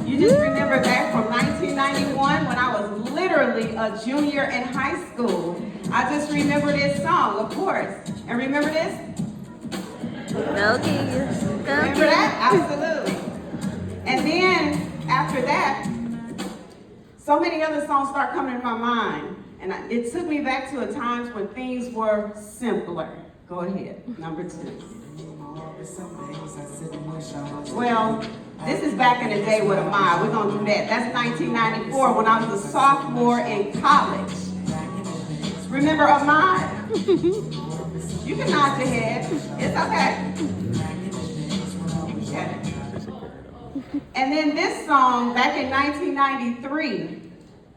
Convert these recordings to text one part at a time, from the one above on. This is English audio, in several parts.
You just remember back from 1991 when I was literally a junior in high school. I just remember this song, of course. And remember this? Okay. Remember that? Absolutely. And then, after that, so many other songs start coming to my mind. And it took me back to a times when things were simpler. Go ahead, number 2. Well, this is back in the day with Amaya. We're going to do that. That's 1994 when I was a sophomore in college. Remember Amaya? You can nod your head. It's okay. And then this song back in 1993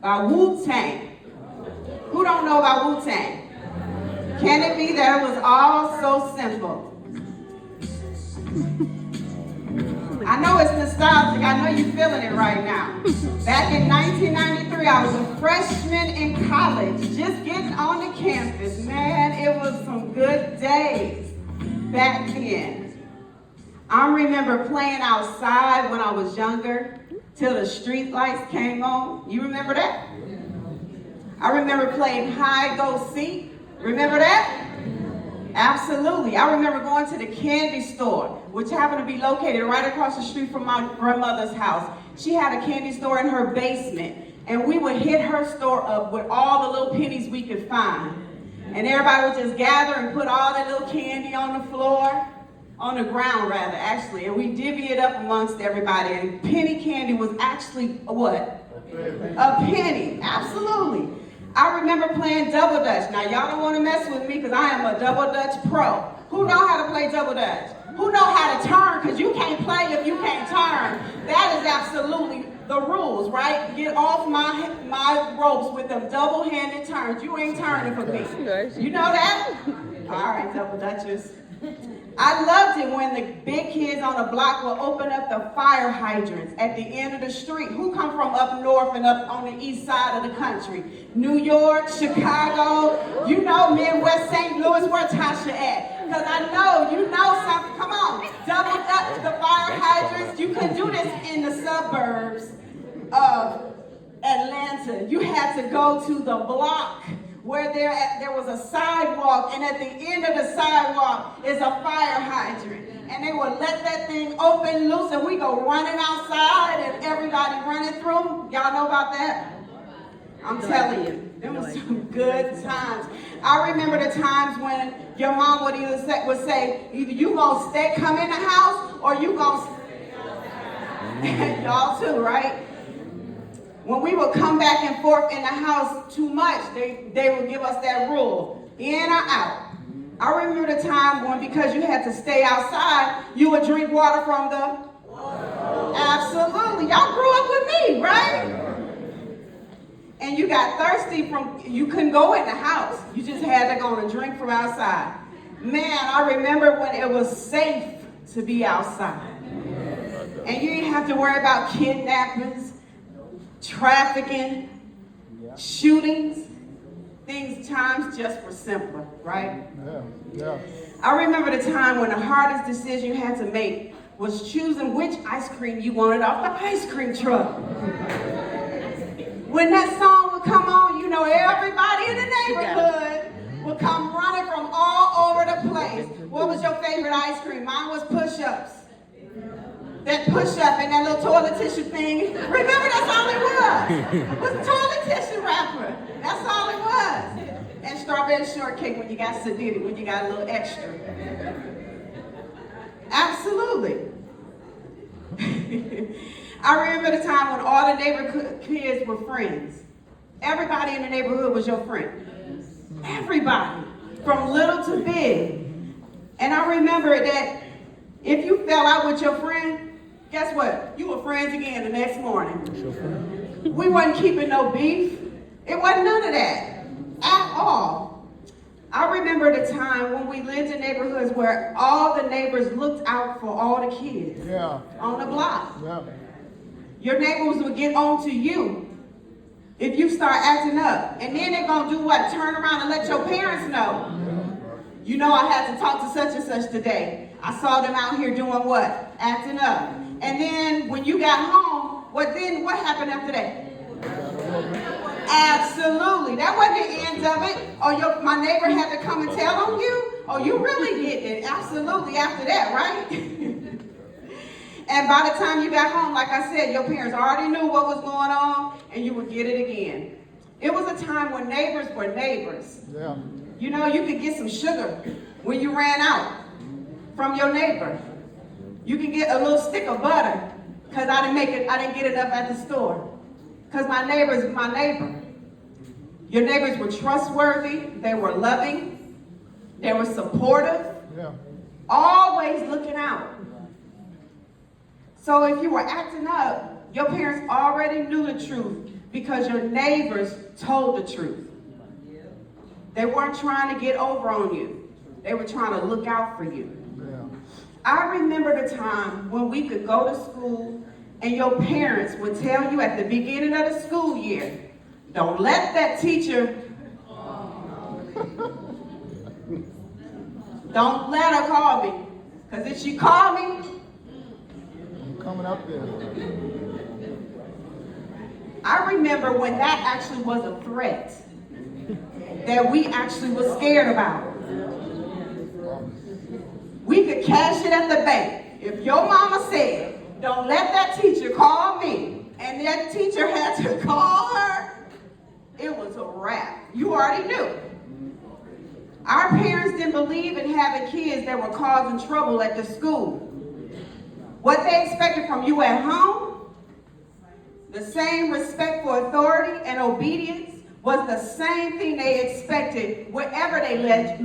by Wu-Tang. Who don't know about Wu-Tang? Can it be that it was all so simple? I know it's nostalgic. I know you're feeling it right now. Back in 1993, I was a freshman in college, just getting on the campus. Man, it was some good days back then. I remember playing outside when I was younger till the street lights came on. You remember that? I remember playing hide-go-seek. Remember that? Absolutely. I remember going to the candy store, which happened to be located right across the street from my grandmother's house. She had a candy store in her basement, and we would hit her store up with all the little pennies we could find. And everybody would just gather and put all that little candy on the floor, on the ground rather, actually, and we divvy it up amongst everybody. And penny candy was actually what? A penny. Absolutely. I remember playing double dutch. Now, y'all don't want to mess with me because I am a double dutch pro. Who know how to play double dutch? Who know how to turn? Because you can't play if you can't turn. That is absolutely the rules, right? Get off my ropes with them double-handed turns. You ain't turning for me. You know that? All right, double dutchers. I loved it when the big kids on the block would open up the fire hydrants at the end of the street. Who come from up north and up on the east side of the country? New York, Chicago, you know, Midwest St. Louis, where Tasha at? Because I know, you know something. Come on, double up the fire hydrants. You couldn't do this in the suburbs of Atlanta. You had to go to the block where there was a sidewalk, and at the end of the sidewalk is a fire hydrant. And they would let that thing open loose, and we go running outside, and everybody running through. Y'all know about that? I'm telling you, there was some good times. I remember the times when your mom would say, either you gonna come in the house, or you gonna y'all too, right? When we would come back and forth in the house too much, they would give us that rule, in or out. I remember the time when, because you had to stay outside, you would drink water from the Absolutely. Y'all grew up with me, right? And you got thirsty you couldn't go in the house. You just had to go and drink from outside. Man, I remember when it was safe to be outside. And you didn't have to worry about kidnappings, trafficking, shootings. Times just were simpler, right? Yeah. I remember the time when the hardest decision you had to make was choosing which ice cream you wanted off the ice cream truck. When that song would come on, you know, everybody in the neighborhood would come running from all over the place. What was your favorite ice cream? Mine was push-ups. That push-up and that little toilet tissue thing. Remember, that's all it was. It was toilet tissue wrapper. That's all it was. And strawberry shortcake when you got sedated, when you got a little extra. Absolutely. I remember the time when all the neighborhood kids were friends. Everybody in the neighborhood was your friend. Everybody, from little to big. And I remember that if you fell out with your friend, guess what? You were friends again the next morning. We wasn't keeping no beef. It wasn't none of that at all. I remember the time when we lived in neighborhoods where all the neighbors looked out for all the kids on the block. Yeah. Your neighbors would get on to you if you start acting up. And then they're going to do what? Turn around and let your parents know. You know, I had to talk to such and such today. I saw them out here doing what? Acting up. And then when you got home, Well, then what happened after that? Absolutely. That wasn't the end of it. Oh, my neighbor had to come and tell on you? Oh, you really did it. Absolutely after that, right? And by the time you got home, like I said, your parents already knew what was going on, and you would get it again. It was a time when neighbors were neighbors. Yeah. You know, you could get some sugar when you ran out from your neighbor. You can get a little stick of butter because I didn't get enough at the store. Because my neighbor's my neighbor. Your neighbors were trustworthy, they were loving, they were supportive, always looking out. So if you were acting up, your parents already knew the truth because your neighbors told the truth. They weren't trying to get over on you. They were trying to look out for you. I remember the time when we could go to school and your parents would tell you at the beginning of the school year, don't let that teacher, don't let her call me. Because if she call me, I'm coming up there. I remember when that actually was a threat that we actually were scared about. We could cash it at the bank. If your mama said, don't let that teacher call me, and that teacher had to call her, it was a wrap. You already knew. Our parents didn't believe in having kids that were causing trouble at the school. What they expected from you at home, the same respect for authority and obedience, was the same thing they expected wherever they left